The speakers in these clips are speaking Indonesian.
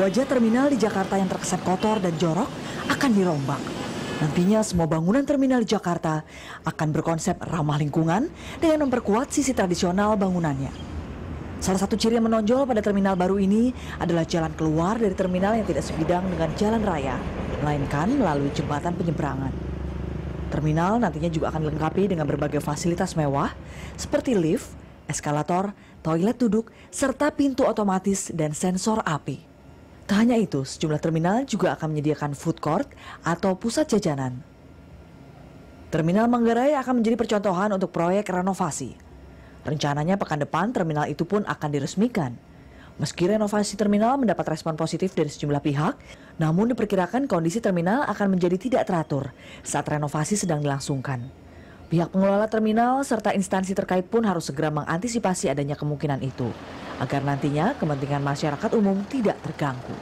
Wajah terminal di Jakarta yang terkesan kotor dan jorok akan dirombak. Nantinya semua bangunan terminal di Jakarta akan berkonsep ramah lingkungan dengan memperkuat sisi tradisional bangunannya. Salah satu ciri yang menonjol pada terminal baru ini adalah jalan keluar dari terminal yang tidak sebidang dengan jalan raya, melainkan melalui jembatan penyeberangan. Terminal nantinya juga akan dilengkapi dengan berbagai fasilitas mewah seperti lift, eskalator, toilet duduk, serta pintu otomatis dan sensor api. Tak hanya itu, sejumlah terminal juga akan menyediakan food court atau pusat jajanan. Terminal Manggarai akan menjadi percontohan untuk proyek renovasi. Rencananya pekan depan terminal itu pun akan diresmikan. Meski renovasi terminal mendapat respon positif dari sejumlah pihak, namun diperkirakan kondisi terminal akan menjadi tidak teratur saat renovasi sedang dilangsungkan. Pihak pengelola terminal serta instansi terkait pun harus segera mengantisipasi adanya kemungkinan itu, agar nantinya kepentingan masyarakat umum tidak terganggu.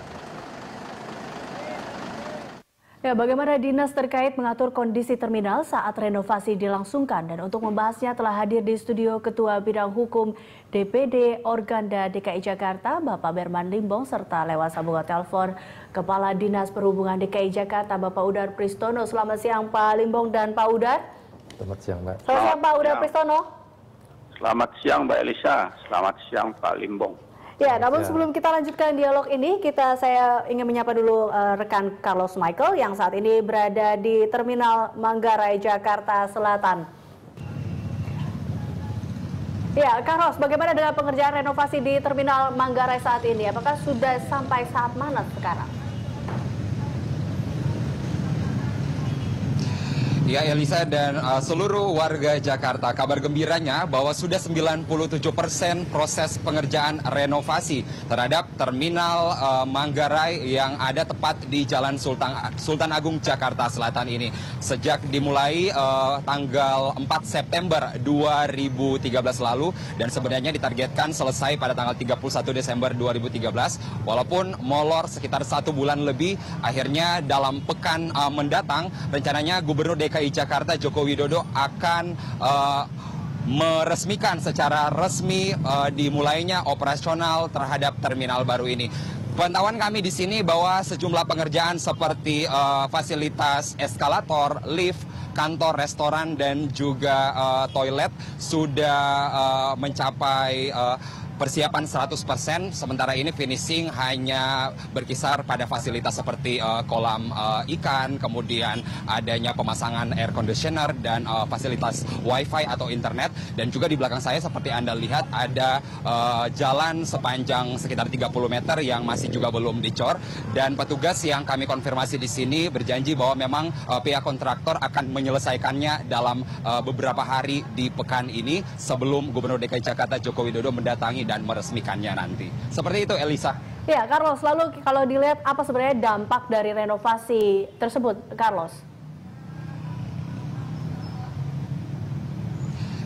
Ya, bagaimana dinas terkait mengatur kondisi terminal saat renovasi dilangsungkan? Dan untuk membahasnya telah hadir di studio Ketua Bidang Hukum DPD Organda DKI Jakarta, Bapak Berman Limbong, serta lewat sambungan telepon Kepala Dinas Perhubungan DKI Jakarta, Bapak Udar Pristono. Selamat siang Pak Limbong dan Pak Udar. Selamat siang, Mbak. Selamat siang Pak Udar Pristono. Selamat siang Mbak Elisa, selamat siang Pak Limbong. Ya, namun sebelum kita lanjutkan dialog ini, saya ingin menyapa dulu rekan Carlos Michael yang saat ini berada di Terminal Manggarai, Jakarta Selatan. Ya, Carlos, bagaimana dengan pengerjaan renovasi di Terminal Manggarai saat ini? Apakah sudah sampai saat mana sekarang? Ya, Elisa dan seluruh warga Jakarta, kabar gembiranya bahwa sudah 97% proses pengerjaan renovasi terhadap Terminal Manggarai yang ada tepat di Jalan Sultan Agung Jakarta Selatan ini. Sejak dimulai tanggal 4 September 2013 lalu dan sebenarnya ditargetkan selesai pada tanggal 31 Desember 2013. Walaupun molor sekitar 1 bulan lebih, akhirnya dalam pekan mendatang rencananya Gubernur DKI Jakarta Joko Widodo akan meresmikan secara resmi dimulainya operasional terhadap terminal baru ini. Pantauan kami di sini bahwa sejumlah pengerjaan seperti fasilitas eskalator, lift, kantor, restoran dan juga toilet sudah mencapai persiapan 100%, sementara ini finishing hanya berkisar pada fasilitas seperti kolam ikan, kemudian adanya pemasangan air conditioner dan fasilitas wifi atau internet. Dan juga di belakang saya seperti Anda lihat ada jalan sepanjang sekitar 30 meter yang masih juga belum dicor. Dan petugas yang kami konfirmasi di sini berjanji bahwa memang pihak kontraktor akan menyelesaikannya dalam beberapa hari di pekan ini sebelum Gubernur DKI Jakarta Joko Widodo mendatangi dan meresmikannya nanti. Seperti itu, Elisa. Ya, Carlos, lalu kalau dilihat apa sebenarnya dampak dari renovasi tersebut, Carlos?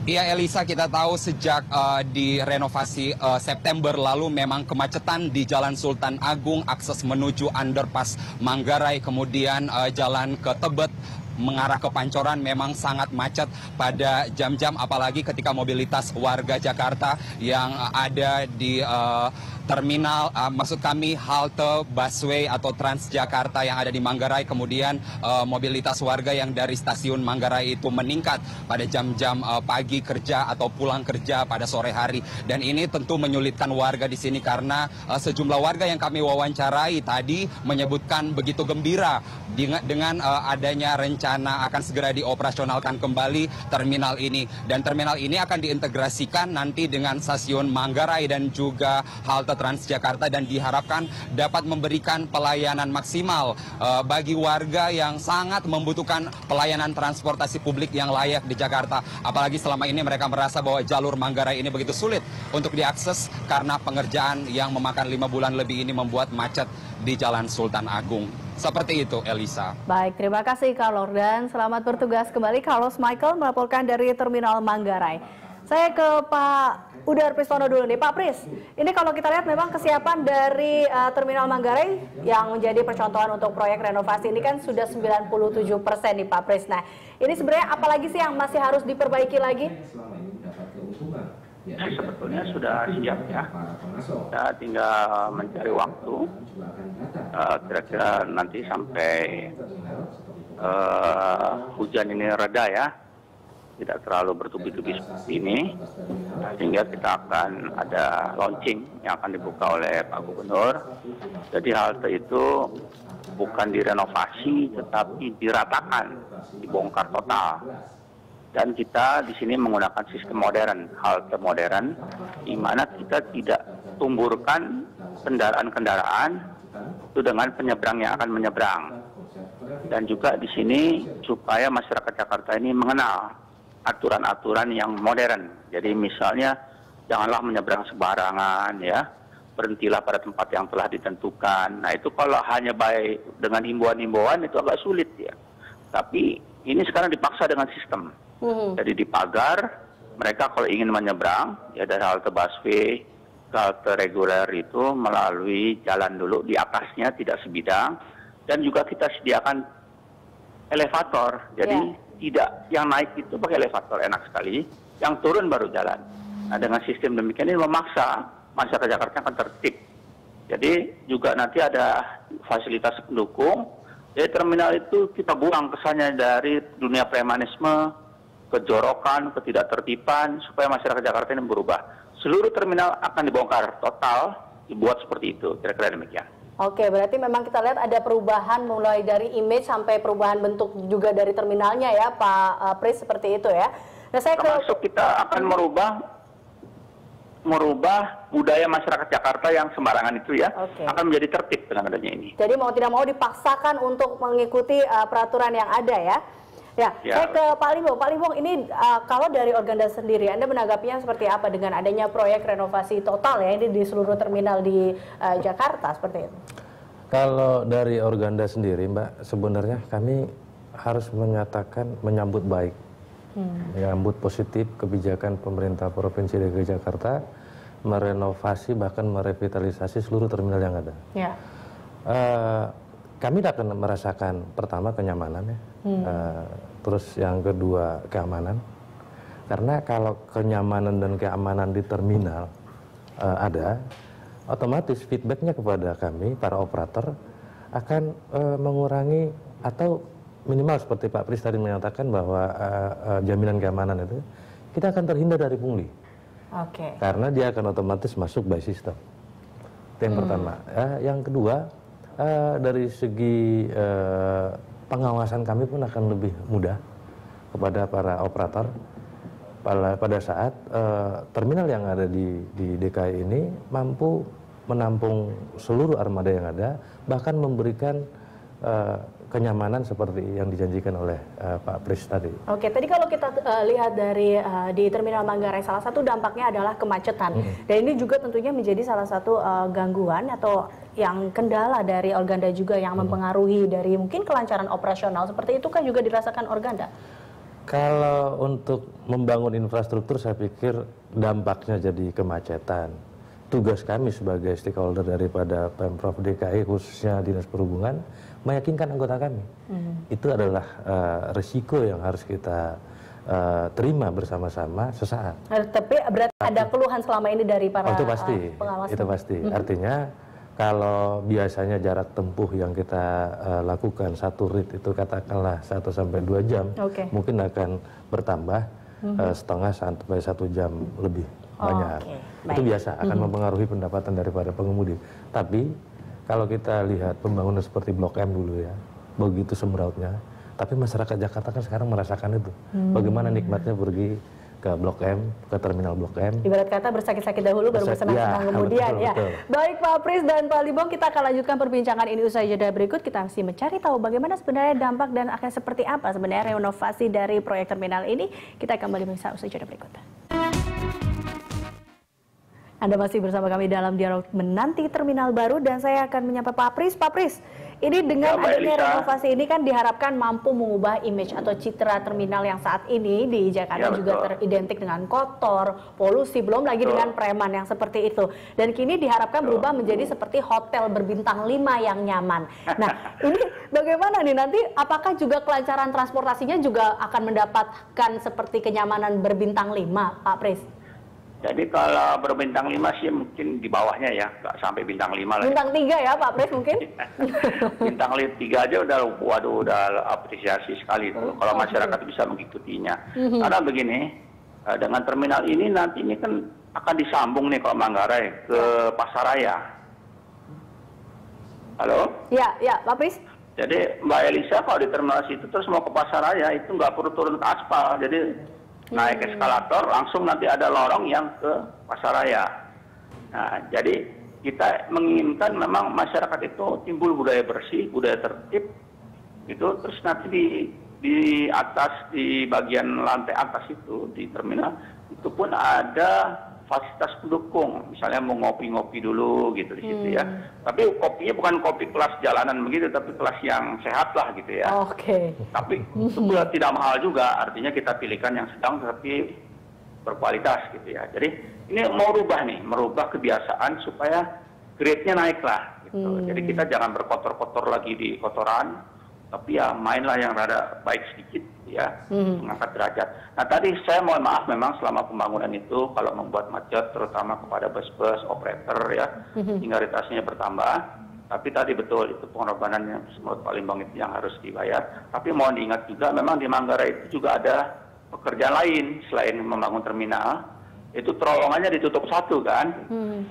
Iya, Elisa, kita tahu sejak direnovasi September lalu memang kemacetan di Jalan Sultan Agung, akses menuju underpass Manggarai, kemudian jalan ke Tebet, mengarah ke Pancoran memang sangat macet pada jam-jam apalagi ketika mobilitas warga Jakarta yang ada di terminal, maksud kami halte busway atau Transjakarta yang ada di Manggarai, kemudian mobilitas warga yang dari stasiun Manggarai itu meningkat pada jam-jam pagi kerja atau pulang kerja pada sore hari. Dan ini tentu menyulitkan warga di sini karena sejumlah warga yang kami wawancarai tadi menyebutkan begitu gembira dengan adanya rencana akan segera dioperasionalkan kembali terminal ini. Dan terminal ini akan diintegrasikan nanti dengan stasiun Manggarai dan juga halte Transjakarta dan diharapkan dapat memberikan pelayanan maksimal bagi warga yang sangat membutuhkan pelayanan transportasi publik yang layak di Jakarta. Apalagi selama ini mereka merasa bahwa jalur Manggarai ini begitu sulit untuk diakses karena pengerjaan yang memakan 5 bulan lebih ini membuat macet di Jalan Sultan Agung. Seperti itu, Elisa. Baik, terima kasih Carlos dan selamat bertugas kembali. Carlos Michael melaporkan dari Terminal Manggarai. Saya ke Pak Udar Pristono dulu nih. Pak Pris, ini kalau kita lihat memang kesiapan dari Terminal Manggarai yang menjadi percontohan untuk proyek renovasi ini kan sudah 97% nih Pak Pris. Nah, ini sebenarnya apalagi sih yang masih harus diperbaiki lagi? sebetulnya sudah siap ya. Kita tinggal mencari waktu. Kira-kira nanti sampai hujan ini reda ya, tidak terlalu bertubi-tubi seperti ini, sehingga kita akan ada launching yang akan dibuka oleh Pak Gubernur. Jadi halte itu bukan direnovasi, tetapi diratakan, dibongkar total. Dan kita di sini menggunakan sistem modern, halte modern, di mana kita tidak tumburkan kendaraan-kendaraan itu dengan penyeberang yang akan menyeberang. Dan juga di sini supaya masyarakat Jakarta ini mengenal aturan-aturan yang modern. Jadi misalnya janganlah menyeberang sembarangan ya, berhentilah pada tempat yang telah ditentukan. Nah itu kalau hanya baik dengan himbauan-himbauan itu agak sulit ya. Tapi ini sekarang dipaksa dengan sistem. Jadi dipagar, mereka kalau ingin menyeberang ya dari halte busway ke halte reguler itu melalui jalan dulu di atasnya tidak sebidang, dan juga kita sediakan elevator. Jadi tidak yang naik itu pakai elevator enak sekali, yang turun baru jalan. Nah dengan sistem demikian ini memaksa masyarakat Jakarta akan tertib. Jadi juga nanti ada fasilitas pendukung. Jadi terminal itu kita buang kesannya dari dunia premanisme, kejorokan, ketidaktertiban, supaya masyarakat Jakarta ini berubah. Seluruh terminal akan dibongkar total, dibuat seperti itu, kira-kira demikian. Oke, berarti memang kita lihat ada perubahan mulai dari image sampai perubahan bentuk juga dari terminalnya ya, Pak Pris, seperti itu ya. Nah, termasuk kita akan merubah budaya masyarakat Jakarta yang sembarangan itu ya, akan menjadi tertib dengan adanya ini. Jadi mau tidak mau dipaksakan untuk mengikuti peraturan yang ada ya. Ya, saya ke Pak Limbong. Pak Limbong, ini kalau dari Organda sendiri, Anda menanggapinya seperti apa dengan adanya proyek renovasi total ya ini di seluruh terminal di Jakarta seperti itu? Kalau dari Organda sendiri, Mbak, sebenarnya kami harus menyambut baik, menyambut positif kebijakan pemerintah Provinsi DKI Jakarta merenovasi bahkan merevitalisasi seluruh terminal yang ada. Ya. Kami akan merasakan pertama kenyamanan ya, terus yang kedua keamanan. Karena kalau kenyamanan dan keamanan di terminal ada, otomatis feedbacknya kepada kami para operator akan mengurangi atau minimal seperti Pak Pris tadi menyatakan bahwa jaminan keamanan itu kita akan terhindar dari pungli. Karena dia akan otomatis masuk by system. Itu yang pertama. Yang kedua, dari segi pengawasan kami pun akan lebih mudah kepada para operator pada saat terminal yang ada di DKI ini mampu menampung seluruh armada yang ada, bahkan memberikan kenyamanan seperti yang dijanjikan oleh Pak Pris tadi. Oke, tadi kalau kita lihat dari di Terminal Manggarai, salah satu dampaknya adalah kemacetan. Dan ini juga tentunya menjadi salah satu gangguan atau yang kendala dari Organda juga yang mempengaruhi dari mungkin kelancaran operasional. Seperti itu kan juga dirasakan Organda? Kalau untuk membangun infrastruktur, saya pikir dampaknya jadi kemacetan. Tugas kami sebagai stakeholder daripada Pemprov DKI, khususnya Dinas Perhubungan, meyakinkan anggota kami. Itu adalah risiko yang harus kita terima bersama-sama sesaat. Tapi berarti ada keluhan selama ini dari para pengawas? Itu pasti. Artinya kalau biasanya jarak tempuh yang kita lakukan satu rit itu katakanlah 1-2 jam, mungkin akan bertambah setengah sampai 1 jam lebih banyak. Itu biasa akan mempengaruhi pendapatan daripada pengemudi. Tapi kalau kita lihat pembangunan seperti Blok M dulu ya, begitu semrautnya, tapi masyarakat Jakarta kan sekarang merasakan itu. Bagaimana nikmatnya pergi ke Blok M, ke terminal Blok M. Ibarat kata bersakit-sakit dahulu baru bersenang-senang kemudian ya. Baik Pak Pris dan Pak Limbong, kita akan lanjutkan perbincangan ini usai jeda berikut. Kita masih mencari tahu bagaimana sebenarnya dampak dan akan seperti apa sebenarnya renovasi dari proyek terminal ini. Kita kembali mengikuti usai jeda berikut. Anda masih bersama kami dalam dialog menanti terminal baru dan saya akan menyapa Pak Pris. Pak Pris, ini dengan adanya renovasi ini kan diharapkan mampu mengubah image atau citra terminal yang saat ini di Jakarta juga teridentik dengan kotor, polusi, belum lagi dengan preman yang seperti itu. Dan kini diharapkan berubah menjadi seperti hotel berbintang 5 yang nyaman. Nah, ini bagaimana nih nanti? Apakah juga kelancaran transportasinya juga akan mendapatkan seperti kenyamanan berbintang 5, Pak Pris? Jadi kalau berbintang 5 sih mungkin di bawahnya ya, nggak sampai bintang 5 lah. Bintang 3 ya Pak Pres mungkin? Bintang 3 aja udah apresiasi sekali itu. Kalau masyarakat bisa mengikutinya. Karena begini, dengan terminal ini nanti ini kan akan disambung nih kalau Manggarai ke Pasaraya. Halo? Ya, Pak Pres. Jadi Mbak Elisa kalau di terminal situ terus mau ke Pasaraya itu nggak perlu turun ke aspal. Jadi naik eskalator langsung nanti ada lorong yang ke Pasaraya. Nah, jadi kita menginginkan memang masyarakat itu timbul budaya bersih, budaya tertib, gitu. Terus nanti di atas, di bagian lantai atas itu di terminal itu pun ada fasilitas pendukung, misalnya mau ngopi-ngopi dulu gitu di situ ya. Tapi kopinya bukan kopi kelas jalanan begitu, tapi kelas yang sehat lah gitu ya. Oke. Tapi itu tidak mahal juga, artinya kita pilihkan yang sedang tapi berkualitas gitu ya. Jadi ini mau merubah kebiasaan supaya grade-nya naik lah gitu. Jadi kita jangan berkotor-kotor lagi di kotoran, tapi ya mainlah yang rada baik sedikit ya, mengangkat derajat. Nah tadi saya mohon maaf memang selama pembangunan itu kalau membuat macet terutama kepada bus-bus operator ya, hingga ritasinya bertambah. Tapi tadi betul itu pengorbanan yang menurut Pak Limbang itu yang harus dibayar. Tapi mohon diingat juga memang di Manggarai itu juga ada pekerjaan lain selain membangun terminal. Itu terowongannya ditutup satu kan,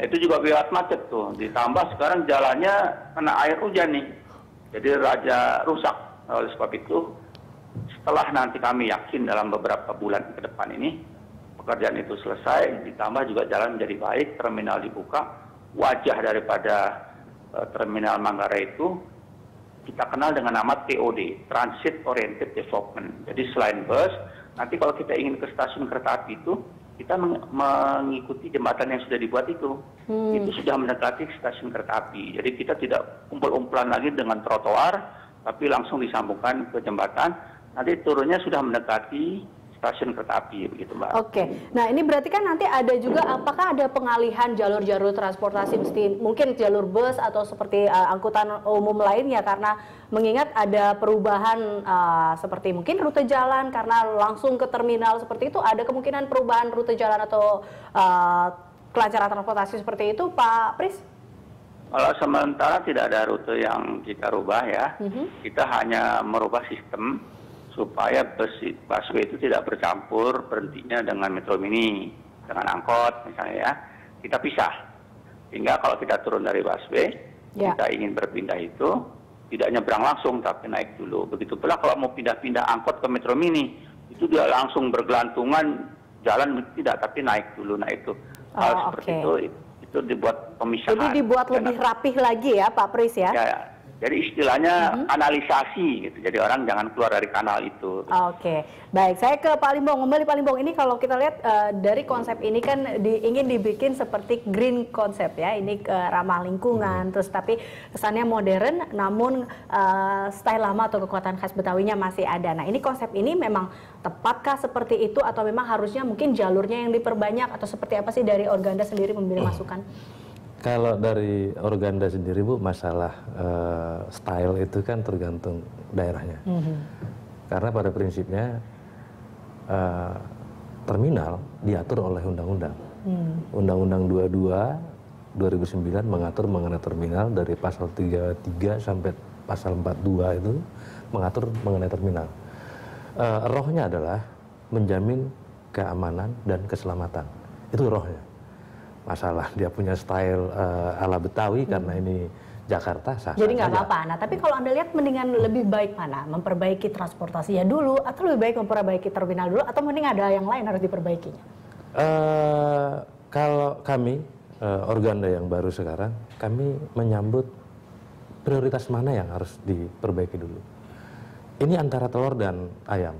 itu juga biar macet tuh. Ditambah sekarang jalannya kena air hujan nih, jadi raja rusak. Oleh sebab itu setelah nanti kami yakin dalam beberapa bulan ke depan ini pekerjaan itu selesai, ditambah juga jalan menjadi baik, terminal dibuka, wajah daripada terminal Manggarai itu kita kenal dengan nama TOD, Transit Oriented Development. Jadi selain bus, nanti kalau kita ingin ke stasiun kereta api itu kita mengikuti jembatan yang sudah dibuat itu sudah mendekati stasiun kereta api. Jadi kita tidak umpel-umpelan lagi dengan trotoar, tapi langsung disambungkan ke jembatan. Nanti turunnya sudah mendekati stasiun kereta api, begitu Mbak. Oke, nah ini berarti kan nanti ada juga, apakah ada pengalihan jalur-jalur transportasi, mungkin jalur bus atau seperti angkutan umum lainnya, karena mengingat ada perubahan seperti mungkin rute jalan, karena langsung ke terminal seperti itu, ada kemungkinan perubahan rute jalan atau kelancaran transportasi seperti itu, Pak Pris? Kalau sementara tidak ada rute yang kita rubah ya, kita hanya merubah sistem supaya busway itu tidak bercampur berhentinya dengan metro mini, dengan angkot misalnya ya, kita pisah. Sehingga kalau kita turun dari busway, kita ingin berpindah itu tidak nyebrang langsung tapi naik dulu. Begitu pula kalau mau pindah-pindah angkot ke metro mini, itu dia langsung bergelantungan jalan tidak, tapi naik dulu. Nah itu hal seperti itu dibuat pemisahan. Jadi dibuat lebih rapih lagi ya Pak Pris ya? Ya. Jadi istilahnya kanalisasi gitu. Jadi orang jangan keluar dari kanal itu. Oke, baik. Saya ke Pak Limbong. Kembali Pak Limbong, ini kalau kita lihat dari konsep ini kan ingin dibikin seperti green konsep ya. Ini ramah lingkungan, terus tapi kesannya modern, namun style lama atau kekuatan khas Betawinya masih ada. Nah ini konsep ini memang tepatkah seperti itu atau memang harusnya mungkin jalurnya yang diperbanyak atau seperti apa sih dari Organda sendiri memberi masukan? Kalau dari Organda sendiri Bu, masalah style itu kan tergantung daerahnya. Karena pada prinsipnya terminal diatur oleh undang-undang. Undang-undang 22 2009 mengatur mengenai terminal dari pasal 33 sampai pasal 42 itu mengatur mengenai terminal. Rohnya adalah menjamin keamanan dan keselamatan. Itu rohnya. Masalah dia punya style ala Betawi karena ini Jakarta sah. Jadi nggak apa-apa. Nah tapi kalau Anda lihat mendingan lebih baik mana? Memperbaiki transportasinya dulu atau lebih baik memperbaiki terminal dulu atau mending ada yang lain harus diperbaikinya? Kalau kami Organda yang baru sekarang, kami menyambut prioritas mana yang harus diperbaiki dulu. Ini antara telur dan ayam.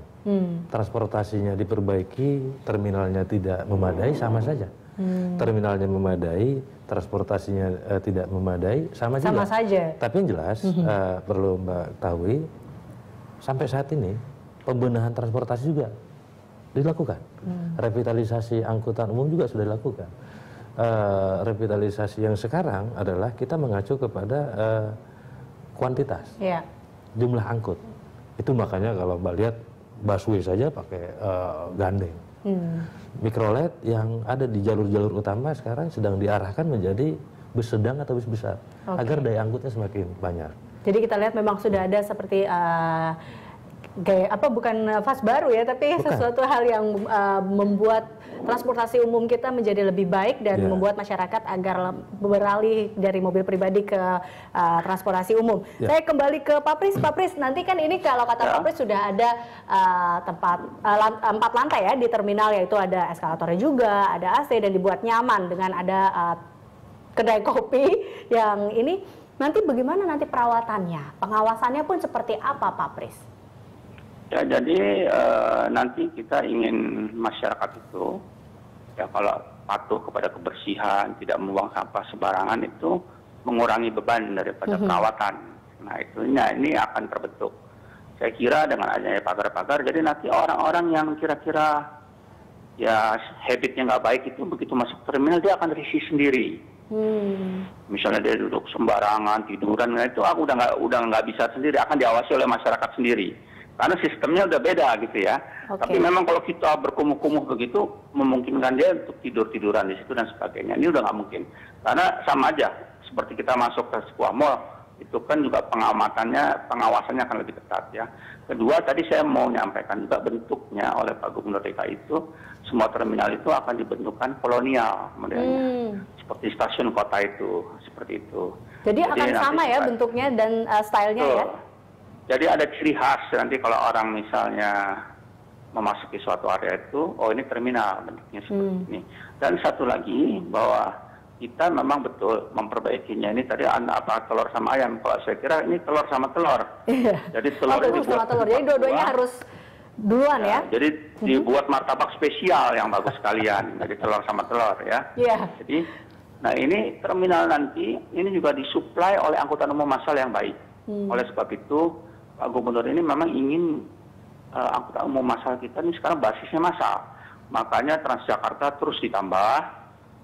Transportasinya diperbaiki, terminalnya tidak memadai, sama saja. Terminalnya memadai, transportasinya tidak memadai, sama juga. Sama saja. Tapi yang jelas perlu Mbak ketahui, sampai saat ini pembenahan transportasi juga dilakukan. Revitalisasi angkutan umum juga sudah dilakukan. Revitalisasi yang sekarang adalah kita mengacu kepada kuantitas, jumlah angkut. Itu makanya kalau Mbak lihat busway saja pakai gandeng. Mikrolet yang ada di jalur-jalur utama sekarang sedang diarahkan menjadi bus sedang atau bus besar, agar daya angkutnya semakin banyak. Jadi kita lihat memang sudah ada seperti bukan fase baru ya, tapi sesuatu hal yang membuat transportasi umum kita menjadi lebih baik dan membuat masyarakat agar beralih dari mobil pribadi ke transportasi umum. Saya kembali ke Pak Pris. Pak Pris, nanti kan ini kalau kata Pak Pris sudah ada tempat 4 lantai ya di terminal, yaitu ada eskalatornya juga, ada AC dan dibuat nyaman dengan ada kedai kopi yang ini. Nanti bagaimana nanti perawatannya? Pengawasannya pun seperti apa, Pak Pris? Ya, jadi nanti kita ingin masyarakat itu, ya kalau patuh kepada kebersihan, tidak membuang sampah sembarangan, itu mengurangi beban daripada perawatan. Nah, ini akan terbentuk. Saya kira dengan adanya pagar-pagar, jadi nanti orang-orang yang kira-kira ya habitnya nggak baik itu begitu masuk terminal dia akan risih sendiri. Misalnya dia duduk sembarangan, tiduran, nah itu aku udah nggak bisa sendiri, akan diawasi oleh masyarakat sendiri. Karena sistemnya udah beda gitu ya. Tapi memang kalau kita berkumuh-kumuh begitu, memungkinkan dia untuk tidur-tiduran di situ dan sebagainya. Ini udah nggak mungkin. Karena sama aja, seperti kita masuk ke sebuah mall, itu kan juga pengawasannya akan lebih ketat ya. Kedua, tadi saya mau menyampaikan juga bentuknya oleh Pak Gubernur DKI itu, semua terminal itu akan dibentukkan kolonial modelnya. Seperti stasiun kota itu, seperti itu. Jadi akan sama ya bentuknya dan stylenya ya? Jadi ada ciri khas nanti kalau orang misalnya memasuki suatu area itu, oh ini terminal bentuknya seperti ini. Dan satu lagi bahwa kita memang betul memperbaikinya ini tadi telur sama ayam. Kalau saya kira ini telur sama telur. Jadi telur ini sama telur. Jadi dua-duanya harus duluan ya. Jadi dibuat martabak spesial yang bagus sekalian. Jadi telur sama telur ya. Jadi nah ini terminal nanti ini juga disuplai oleh angkutan umum massal yang baik. Oleh sebab itu Pak Gubernur ini memang ingin angkutan umum massal kita ini sekarang basisnya massal. Makanya Transjakarta terus ditambah.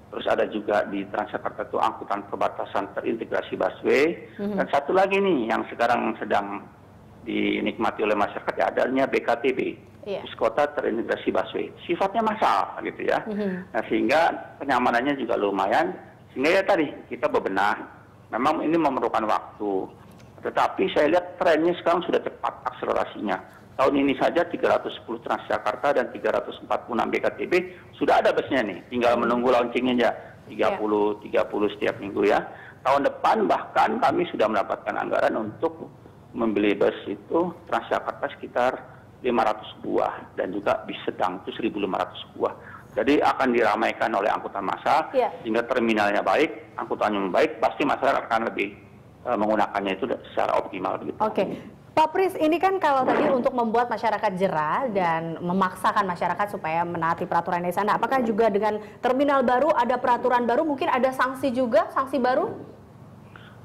Terus ada juga di Transjakarta itu angkutan perbatasan terintegrasi busway. Dan satu lagi nih yang sekarang sedang dinikmati oleh masyarakat ya, adanya BKTB. Bus kota terintegrasi busway. Sifatnya massal gitu ya. Nah, sehingga kenyamanannya juga lumayan. Sehingga ya tadi kita bebenah. Memang ini memerlukan waktu. Tetapi saya lihat trennya sekarang sudah cepat akselerasinya. Tahun ini saja 310 Transjakarta dan 346 BKTB sudah ada busnya nih. Tinggal menunggu launchingnya aja. 30 setiap minggu ya. Tahun depan bahkan kami sudah mendapatkan anggaran untuk membeli bus itu Transjakarta sekitar 500 buah. Dan juga bis sedang itu 1.500 buah. Jadi akan diramaikan oleh angkutan massa. Sehingga terminalnya baik, angkutannya baik, pasti masyarakat akan lebih menggunakannya itu secara optimal begitu. Pak Pris, ini kan kalau tadi untuk membuat masyarakat jera dan memaksakan masyarakat supaya menaati peraturan di sana, apakah juga dengan terminal baru ada peraturan baru, mungkin ada sanksi juga, sanksi baru?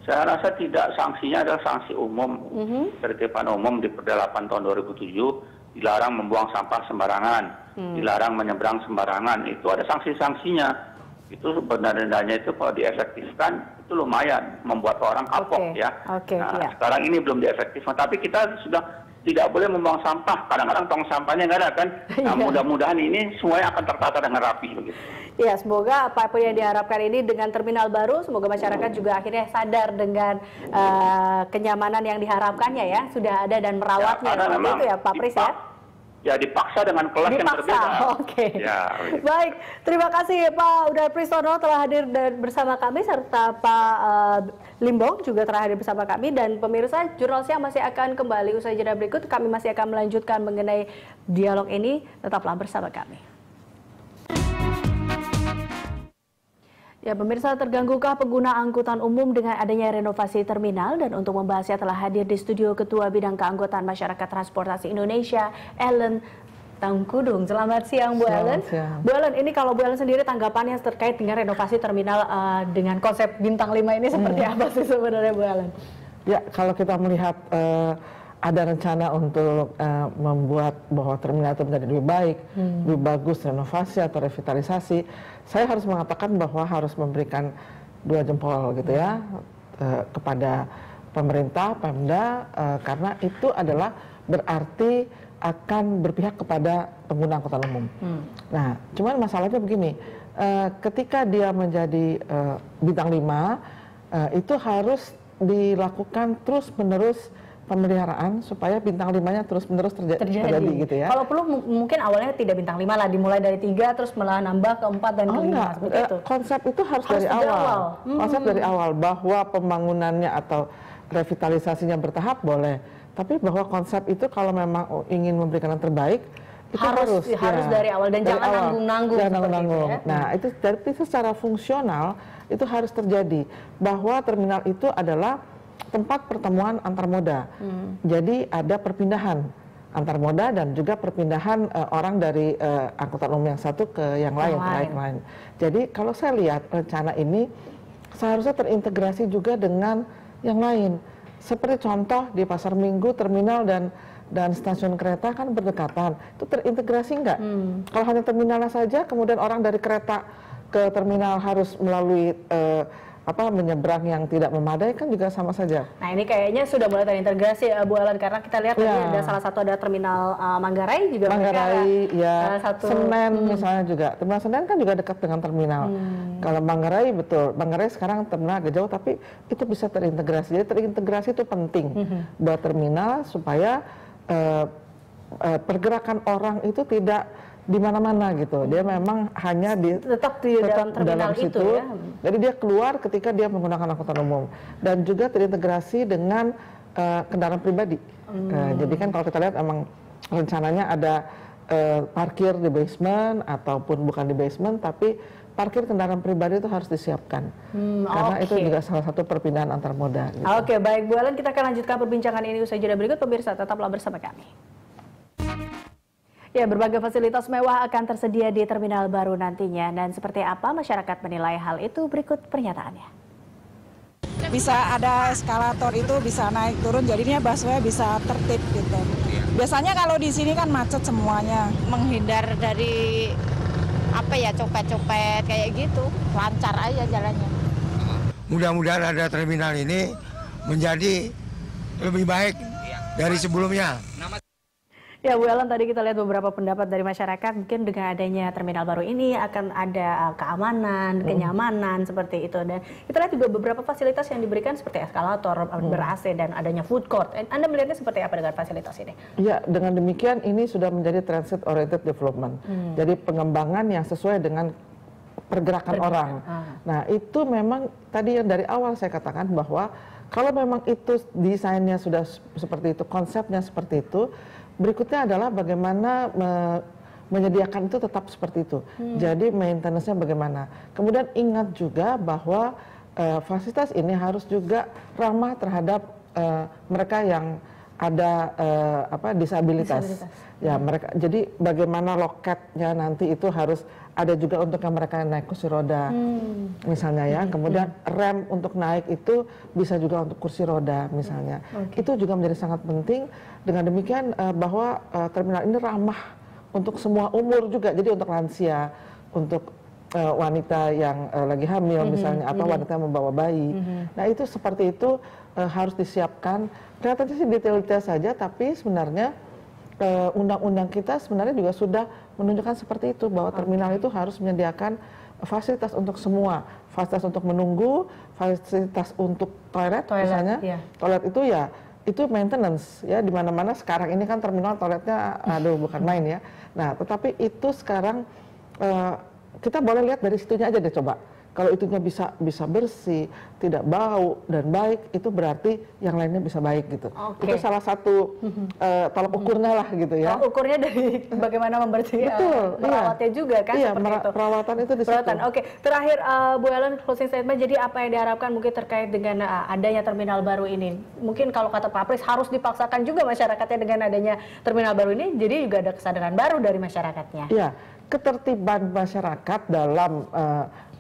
Saya rasa tidak, sanksinya adalah sanksi umum. Ketertiban umum di Perda 8 tahun 2007 dilarang membuang sampah sembarangan, dilarang menyeberang sembarangan, itu ada sanksi-sanksinya. Itu sebenarnya itu kalau diefektifkan itu lumayan membuat orang kapok ya. Sekarang ini belum diefektifkan, tapi kita sudah tidak boleh membuang sampah. Kadang-kadang tong sampahnya nggak ada kan. Nah, mudah-mudahan ini semuanya akan tertata dengan rapi begitu. Ya, semoga apa yang diharapkan ini dengan terminal baru, semoga masyarakat juga akhirnya sadar dengan kenyamanan yang diharapkannya ya, sudah ada dan merawatnya. Seperti itu ya Pak Pris ya. Ya dipaksa dengan kelas yang berbeda. Ya, baik, terima kasih Pak Udar Pristono telah hadir bersama kami, serta Pak Limbong juga telah hadir bersama kami. Dan pemirsa, Jurnal Siang masih akan kembali usai jeda berikut. Kami masih akan melanjutkan mengenai dialog ini. Tetaplah bersama kami. Ya, pemirsa, terganggukah pengguna angkutan umum dengan adanya renovasi terminal? Dan untuk membahasnya telah hadir di studio Ketua Bidang Keanggotaan Masyarakat Transportasi Indonesia, Ellen Tangkudung. Selamat siang, Bu Ellen. Bu Ellen, ini kalau Bu Ellen sendiri tanggapannya terkait dengan renovasi terminal dengan konsep bintang 5 ini seperti apa sih sebenarnya, Bu Ellen? Ya, kalau kita melihat ada rencana untuk membuat bahwa terminal itu menjadi lebih baik, lebih bagus, renovasi atau revitalisasi, saya harus mengatakan bahwa harus memberikan 2 jempol gitu ya kepada pemerintah, Pemda, karena itu adalah berarti akan berpihak kepada pengguna angkutan umum. Nah, cuman masalahnya begini, ketika dia menjadi bintang 5, itu harus dilakukan terus-menerus pemeliharaan supaya bintang 5-nya terus-menerus terjadi gitu ya. Kalau perlu mungkin awalnya tidak bintang 5 lah, dimulai dari 3 terus malah nambah ke 4 dan ke 5 seperti itu. Konsep itu harus dari awal. Konsep dari awal bahwa pembangunannya atau revitalisasinya bertahap boleh. Tapi bahwa konsep itu kalau memang ingin memberikan yang terbaik itu harus dari awal dan jangan nanggung-nanggung seperti itu ya. Nah, itu secara fungsional itu harus terjadi bahwa terminal itu adalah tempat pertemuan antar moda. Jadi ada perpindahan antar moda dan juga perpindahan orang dari angkutan umum yang satu ke yang lain. Jadi kalau saya lihat rencana ini seharusnya terintegrasi juga dengan yang lain. Seperti contoh di Pasar Minggu, terminal dan stasiun kereta kan berdekatan. Itu terintegrasi nggak? Kalau hanya terminalnya saja, kemudian orang dari kereta ke terminal harus melalui menyeberang yang tidak memadai kan juga sama saja. Nah, ini kayaknya sudah mulai terintegrasi Bu Ellen, karena kita lihat tadi ada salah satu ada terminal Manggarai juga. Manggarai, Senen misalnya juga. Terminal Senen kan juga dekat dengan terminal. Kalau Manggarai betul, Manggarai sekarang terminal agak jauh tapi itu bisa terintegrasi. Jadi terintegrasi itu penting buat terminal supaya pergerakan orang itu tidak di mana-mana gitu. Dia memang hanya tetap di dalam terminal itu ya. Jadi dia keluar ketika dia menggunakan angkutan umum dan juga terintegrasi dengan kendaraan pribadi. Jadi kan kalau kita lihat emang rencananya ada parkir di basement ataupun bukan di basement tapi parkir kendaraan pribadi itu harus disiapkan. Karena itu juga salah satu perpindahan antar moda. Gitu. Oke, baik Bu Ellen, kita akan lanjutkan perbincangan ini usai jeda berikut. Pemirsa, tetaplah bersama kami. Ya, berbagai fasilitas mewah akan tersedia di terminal baru nantinya. Dan seperti apa masyarakat menilai hal itu? Berikut pernyataannya. Bisa ada eskalator itu bisa naik turun, jadinya busway bisa tertib gitu. Biasanya kalau di sini kan macet semuanya. Menghindar dari copet-copet kayak gitu, lancar aja jalannya. Mudah-mudahan ada terminal ini menjadi lebih baik dari sebelumnya. Ya, Bu Ellen, tadi kita lihat beberapa pendapat dari masyarakat, mungkin dengan adanya terminal baru ini akan ada keamanan, kenyamanan seperti itu. Dan kita lihat juga beberapa fasilitas yang diberikan seperti eskalator, ber-AC, dan adanya food court. Anda melihatnya seperti apa dengan fasilitas ini? Ya, dengan demikian ini sudah menjadi transit oriented development. Jadi pengembangan yang sesuai dengan pergerakan orang. Nah, itu memang tadi yang dari awal saya katakan bahwa kalau memang itu desainnya sudah seperti itu, konsepnya seperti itu, berikutnya adalah bagaimana menyediakan itu tetap seperti itu. Jadi maintenance-nya bagaimana. Kemudian ingat juga bahwa fasilitas ini harus juga ramah terhadap mereka yang ada disabilitas. Ya, mereka. Jadi bagaimana loketnya nanti itu harus ada juga untuk yang mereka yang naik kursi roda, misalnya ya. Kemudian rem untuk naik itu bisa juga untuk kursi roda, misalnya. Itu juga menjadi sangat penting. Dengan demikian bahwa terminal ini ramah untuk semua umur juga. Jadi untuk lansia, untuk wanita yang lagi hamil, misalnya, atau wanita yang membawa bayi. Nah, itu seperti itu harus disiapkan. Kelihatannya sih detail-detail saja, tapi sebenarnya undang-undang kita sebenarnya juga sudah menunjukkan seperti itu, bahwa terminal itu harus menyediakan fasilitas untuk semua, fasilitas untuk menunggu, fasilitas untuk toilet misalnya. Toilet itu ya itu maintenance ya, di mana-mana sekarang ini kan terminal toiletnya bukan main ya. Nah, tetapi itu sekarang kita boleh lihat dari situnya aja deh coba. Kalau itunya bisa bersih, tidak bau dan baik, itu berarti yang lainnya bisa baik gitu. Itu salah satu tolak ukurnya lah gitu ya. Ukurnya dari bagaimana membersihkan perawatnya juga kan, seperti itu. Perawatan itu di situ. Oke, terakhir Bu Ellen, closing statement. Jadi apa yang diharapkan mungkin terkait dengan adanya terminal baru ini? Mungkin kalau kata Pak Pris harus dipaksakan juga masyarakatnya dengan adanya terminal baru ini. Jadi juga ada kesadaran baru dari masyarakatnya. Iya, ketertiban masyarakat dalam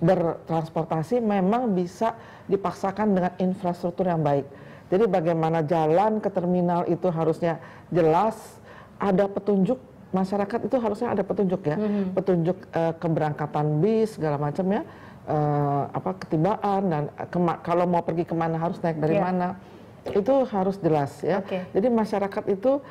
bertransportasi memang bisa dipaksakan dengan infrastruktur yang baik. Jadi bagaimana jalan ke terminal itu harusnya jelas, ada petunjuk, masyarakat itu harusnya ada petunjuk ya, petunjuk keberangkatan bis segala macam ya, ketibaan dan kalau mau pergi kemana harus naik dari mana. Itu harus jelas ya. Oke. Jadi masyarakat itu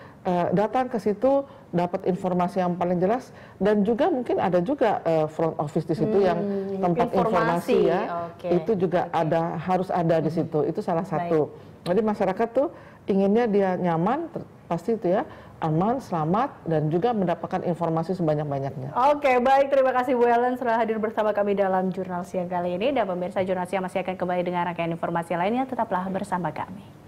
datang ke situ dapat informasi yang paling jelas dan juga mungkin ada juga front office di situ yang tempat informasi ya. Oke. Itu juga harus ada di situ. Itu salah satu. Jadi masyarakat tuh inginnya dia nyaman, pasti itu ya, aman, selamat, dan juga mendapatkan informasi sebanyak-banyaknya. Oke, baik. Terima kasih Bu Ellen sudah hadir bersama kami dalam Jurnal Siang kali ini. Dan pemirsa Jurnal Siang masih akan kembali dengan rangkaian informasi lainnya. Tetaplah bersama kami.